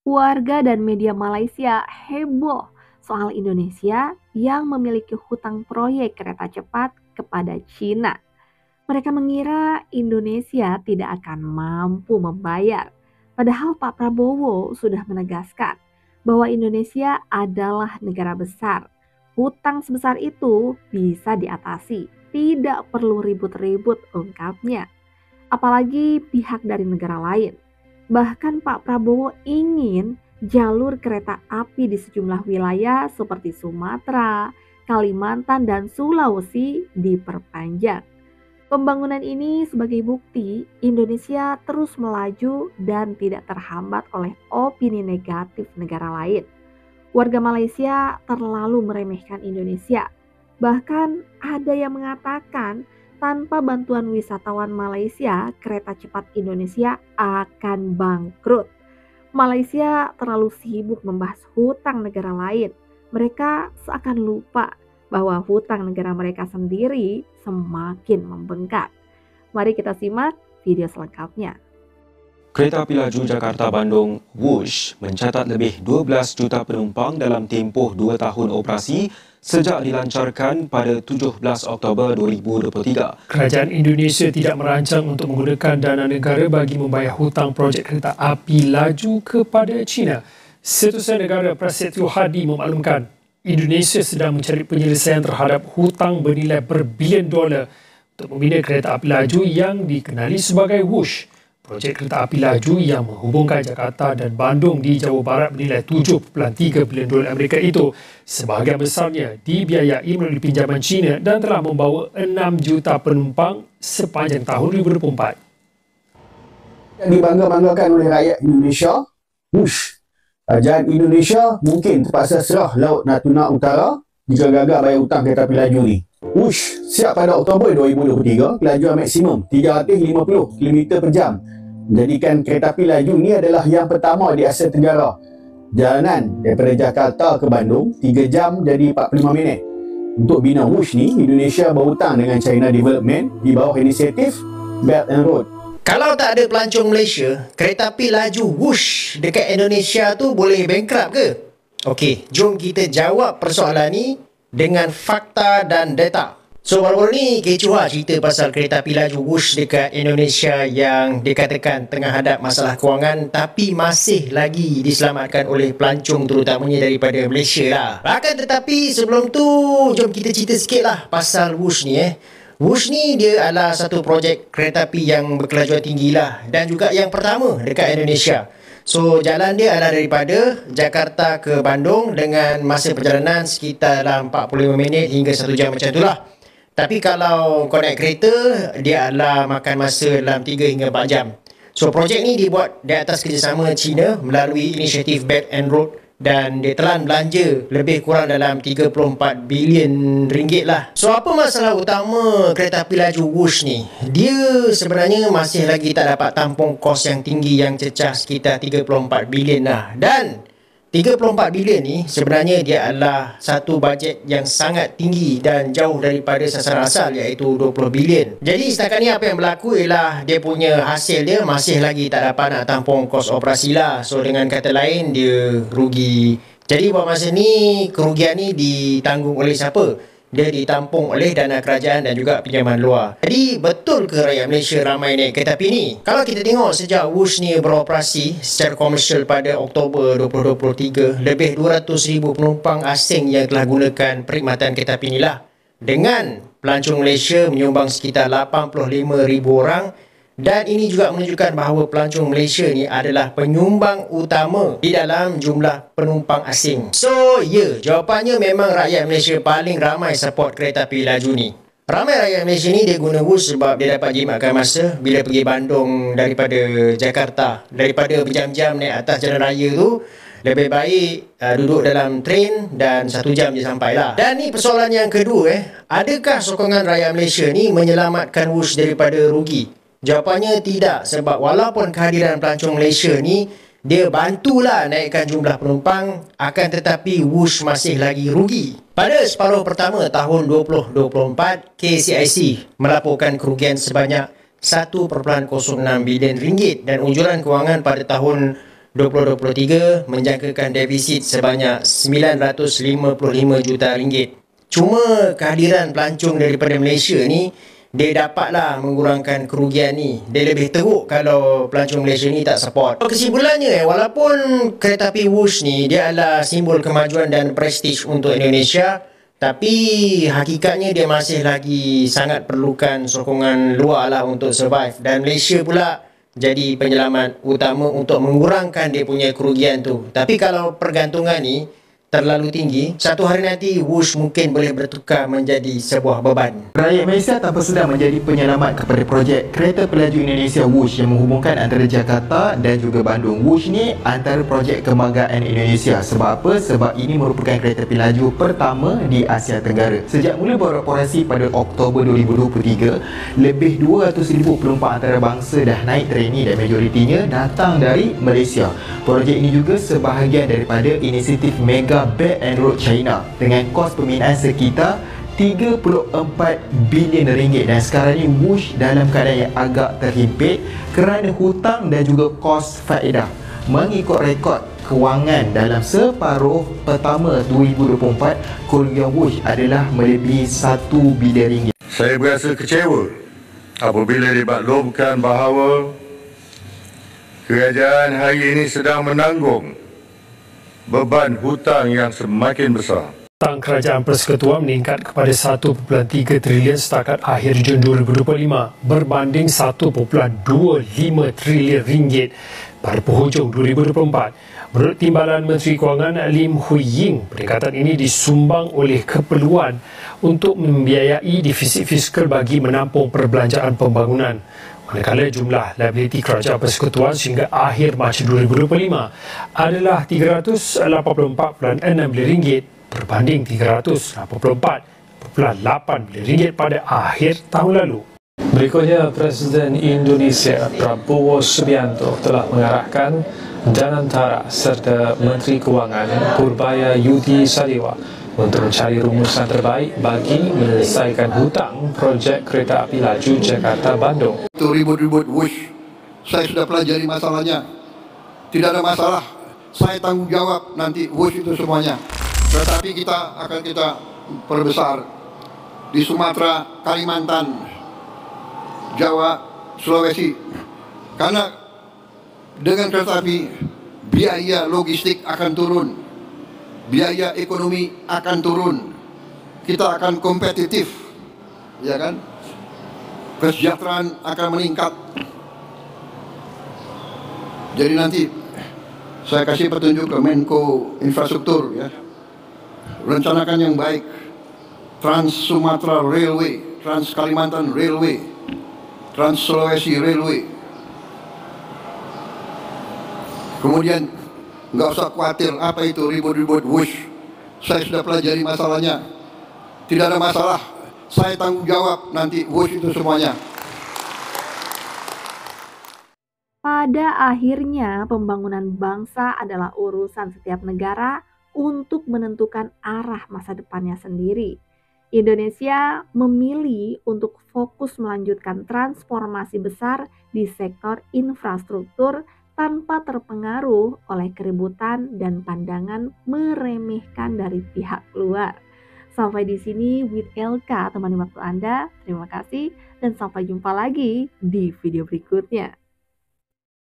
Warga dan media Malaysia heboh soal Indonesia yang memiliki hutang proyek kereta cepat kepada China. Mereka mengira Indonesia tidak akan mampu membayar. Padahal Pak Prabowo sudah menegaskan bahwa Indonesia adalah negara besar. Hutang sebesar itu bisa diatasi, tidak perlu ribut-ribut, ungkapnya. Apalagi pihak dari negara lain. Bahkan Pak Prabowo ingin jalur kereta api di sejumlah wilayah seperti Sumatera, Kalimantan, dan Sulawesi diperpanjang. Pembangunan ini sebagai bukti Indonesia terus melaju dan tidak terhambat oleh opini negatif negara lain. Warga Malaysia terlalu meremehkan Indonesia. Bahkan ada yang mengatakan tanpa bantuan wisatawan Malaysia, kereta cepat Indonesia akan bangkrut. Malaysia terlalu sibuk membahas hutang negara lain. Mereka seakan lupa bahwa hutang negara mereka sendiri semakin membengkak. Mari kita simak video selengkapnya. Kereta api laju Jakarta-Bandung Wush mencatat lebih 12 juta penumpang dalam tempoh 2 tahun operasi sejak dilancarkan pada 17 Oktober 2023. Kerajaan Indonesia tidak merancang untuk menggunakan dana negara bagi membayar hutang projek kereta api laju kepada China. Setiausaha Negara Prasetyo Hadi memaklumkan Indonesia sedang mencari penyelesaian terhadap hutang bernilai berbilion dolar untuk membina kereta api laju yang dikenali sebagai Wush. Projek kereta api laju yang menghubungkan Jakarta dan Bandung di Jawa Barat bernilai 7.3 bilion dolar Amerika itu sebahagian besarnya dibiayai melalui pinjaman China dan telah membawa 6 juta penumpang sepanjang tahun 2024. Yang dibangga-banggakan oleh rakyat Indonesia, Wush. Kerajaan Indonesia mungkin terpaksa serah Laut Natuna Utara jika gagal bayar hutang kereta api laju ni. Wush siap pada Oktober 2023 kelajuan maksimum 350 km per jam. Menjadikan kereta api laju ni adalah yang pertama di Asia Tenggara. Jalanan daripada Jakarta ke Bandung 3 jam jadi 45 minit. Untuk bina Wush ni, Indonesia berhutang dengan China Development di bawah inisiatif Belt and Road. Kalau tak ada pelancong Malaysia, kereta api laju Wush dekat Indonesia tu boleh bankrupt ke? Okey, jom kita jawab persoalan ni dengan fakta dan data. So, baru-baru ni kecoh lah cerita pasal kereta api laju Wush dekat Indonesia yang dikatakan tengah hadap masalah kewangan tapi masih lagi diselamatkan oleh pelancong terutamanya daripada Malaysia lah. Akan tetapi sebelum tu, jom kita cerita sikit lah pasal Wush ni Wush ni dia adalah satu projek kereta api yang berkelajuan tinggi lah dan juga yang pertama dekat Indonesia. So jalan dia adalah daripada Jakarta ke Bandung dengan masa perjalanan sekitar dalam 45 minit hingga 1 jam macam tu lah. Tapi kalau kau naik kereta, dia adalah makan masa dalam 3 hingga 4 jam. So projek ni dibuat di atas kerjasama China melalui inisiatif Belt and Road dan dia telah belanja lebih kurang dalam 34 bilion ringgit lah. So apa masalah utama kereta api laju Wush ni? Dia sebenarnya masih lagi tak dapat tampung kos yang tinggi yang cecah sekitar 34 bilion lah. Dan 34 bilion ni sebenarnya dia adalah satu bajet yang sangat tinggi dan jauh daripada sasaran asal iaitu 20 bilion. Jadi setakat ni apa yang berlaku ialah dia punya hasil dia masih lagi tak dapat nak tampung kos operasi lah. So dengan kata lain dia rugi. Jadi buat masa ni kerugian ni ditanggung oleh siapa? Dia ditampung oleh dana kerajaan dan juga pinjaman luar. Jadi betul ke rakyat Malaysia ramai naik kereta api ni? Kalau kita tengok sejak Wush ni beroperasi secara komersial pada Oktober 2023, lebih 200,000 penumpang asing yang telah gunakan perkhidmatan kereta api ni lah. Dengan pelancong Malaysia menyumbang sekitar 85,000 orang. Dan ini juga menunjukkan bahawa pelancong Malaysia ni adalah penyumbang utama di dalam jumlah penumpang asing. So, jawapannya memang rakyat Malaysia paling ramai support kereta api laju ni. Ramai rakyat Malaysia ni dia guna Wush sebab dia dapat jimatkan masa bila pergi Bandung daripada Jakarta. Daripada berjam-jam naik atas jalan raya tu, lebih baik duduk dalam train dan 1 jam je sampai lah. Dan ni persoalan yang kedua, adakah sokongan rakyat Malaysia ni menyelamatkan Wush daripada rugi? Jawapannya tidak, sebab walaupun kehadiran pelancong Malaysia ni dia bantulah naikkan jumlah penumpang, akan tetapi Wush masih lagi rugi. Pada separuh pertama tahun 2024, KCIC melaporkan kerugian sebanyak 1.06 bilion ringgit dan unjuran kewangan pada tahun 2023 menjangkakan defisit sebanyak 955 juta ringgit. Cuma kehadiran pelancong daripada Malaysia ni, dia dapatlah mengurangkan kerugian ni. Dia lebih teruk kalau pelancong Malaysia ni tak support. Kesimpulannya, walaupun kereta api Wush ni dia adalah simbol kemajuan dan prestij untuk Indonesia, tapi hakikatnya dia masih lagi sangat perlukan sokongan luar lah untuk survive. Dan Malaysia pula jadi penyelamat utama untuk mengurangkan dia punya kerugian tu. Tapi kalau pergantungan ni terlalu tinggi, satu hari nanti Wush mungkin boleh bertukar menjadi sebuah beban. Rakyat Malaysia tanpa sedar menjadi penyelamat kepada projek kereta pelaju Indonesia Wush yang menghubungkan antara Jakarta dan juga Bandung. Wush ni antara projek kebanggaan Indonesia. Sebab apa? Sebab ini merupakan kereta pelaju pertama di Asia Tenggara. Sejak mula beroperasi pada Oktober 2023, lebih 200,000 penumpang antarabangsa dah naik tren ini dan majoritinya datang dari Malaysia. Projek ini juga sebahagian daripada inisiatif Mega Belt and Road China dengan kos pembinaan sekitar 34 bilion ringgit. Dan sekarang ni Wush dalam keadaan yang agak terhimpit kerana hutang dan juga kos faedah. Mengikut rekod kewangan dalam separuh pertama 2024, kerugian Wush adalah melebihi 1 bilion ringgit. Saya berasa kecewa apabila dimaklumkan bahawa kerajaan hari ini sedang menanggung beban hutang yang semakin besar. Hutang Kerajaan Persekutuan meningkat kepada 1.3 trilion setakat akhir Jun 2025 berbanding 1.25 trilion ringgit pada penghujung 2024. Menurut Timbalan Menteri Kewangan Lim Hui Ying, peningkatan ini disumbang oleh keperluan untuk membiayai defisit fiskal bagi menampung perbelanjaan pembangunan. Manakala jumlah liability Kerajaan Persekutuan sehingga akhir Mac 2025 adalah 384.6 bilion ringgit berbanding 384.8 bilion ringgit pada akhir tahun lalu. Berikutnya, Presiden Indonesia Prabowo Subianto telah mengarahkan Danantara serta Menteri Kewangan Purbaya Yudi Sadewa untuk mencari rumusan terbaik bagi menyelesaikan hutang projek kereta api laju Jakarta-Bandung. Itu ribut-ribut Wush, saya sudah pelajari masalahnya. Tidak ada masalah, saya tanggung jawab nanti Wush itu semuanya. Tetapi kita akan perbesar di Sumatera, Kalimantan, Jawa, Sulawesi. Karena dengan kereta api biaya logistik akan turun, biaya ekonomi akan turun, kita akan kompetitif, ya kan? Kesejahteraan akan meningkat. Jadi nanti saya kasih petunjuk ke Menko Infrastruktur, ya, rencanakan yang baik. Trans Sumatera Railway, Trans Kalimantan Railway, Trans Sulawesi Railway. Kemudian nggak usah khawatir apa itu ribut-ribut Wush. Saya sudah pelajari masalahnya. Tidak ada masalah, saya tanggung jawab nanti Wush itu semuanya. Pada akhirnya, pembangunan bangsa adalah urusan setiap negara untuk menentukan arah masa depannya sendiri. Indonesia memilih untuk fokus melanjutkan transformasi besar di sektor infrastruktur tanpa terpengaruh oleh keributan dan pandangan meremehkan dari pihak luar. Sampai di sini with LK, temani waktu Anda. Terima kasih dan sampai jumpa lagi di video berikutnya.